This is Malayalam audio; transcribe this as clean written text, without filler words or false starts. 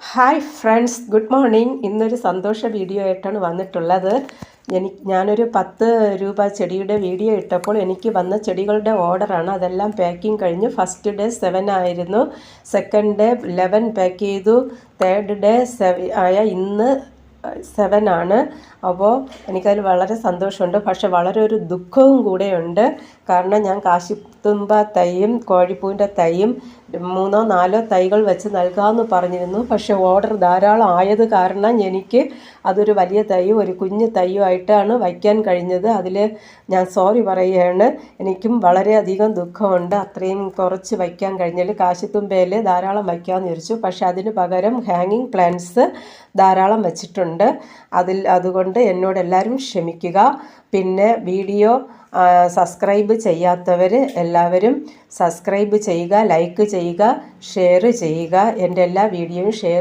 Hi friends, good morning. ഇന്നൊരു സന്തോഷ വീഡിയോ ആയിട്ടാണ് വന്നിട്ടുള്ളത്. ഞാനൊരു 10 രൂപ ചെടിയുടെ വീഡിയോ ഇട്ടപ്പോൾ എനിക്ക് വന്ന ചെടികളുടെ ഓർഡറാണ്. അതെല്ലാം പാക്കിങ് കഴിഞ്ഞു. ഫസ്റ്റ് ഡേ 7 ആയിരുന്നു, സെക്കൻഡ് ഡേ 11 പാക്ക് ചെയ്തു, തേർഡ് ഡേ 7 ആയ ഇന്ന് 7 ആണ്. അപ്പോൾ എനിക്കതിൽ വളരെ സന്തോഷമുണ്ട്. പക്ഷെ വളരെ ഒരു ദുഃഖവും കൂടെയുണ്ട്. കാരണം ഞാൻ കാശിത്തുമ്പ തൈയും കോഴിപ്പൂവിൻ്റെ തൈയും 3-4 തൈകൾ വെച്ച് നൽകാമെന്ന് പറഞ്ഞിരുന്നു. പക്ഷെ ഓർഡർ ധാരാളം ആയത് കാരണം എനിക്ക് അതൊരു വലിയ തൈയും ഒരു കുഞ്ഞു തൈയും ആയിട്ടാണ് വയ്ക്കാൻ കഴിഞ്ഞത്. അതിൽ ഞാൻ സോറി പറയുകയാണ്. എനിക്കും വളരെയധികം ദുഃഖമുണ്ട്. അത്രയും കുറച്ച് വയ്ക്കാൻ കഴിഞ്ഞാൽ. കാശിത്തുമ്പയിൽ ധാരാളം വയ്ക്കാമെന്ന് വിചാരിച്ചു. പക്ഷെ അതിന് പകരം ഹാങ്ങിങ് പ്ലാന്റ്സ് ധാരാളം വെച്ചിട്ടുണ്ട്. അതുകൊണ്ട് എന്നോട് എല്ലാവരും ക്ഷമിക്കുക. പിന്നെ വീഡിയോ സബ്സ്ക്രൈബ് ചെയ്യാത്തവർ എല്ലാവരും സബ്സ്ക്രൈബ് ചെയ്യുക, ലൈക്ക് ചെയ്യുക, ഷെയർ ചെയ്യുക. എൻ്റെ എല്ലാ വീഡിയോയും ഷെയർ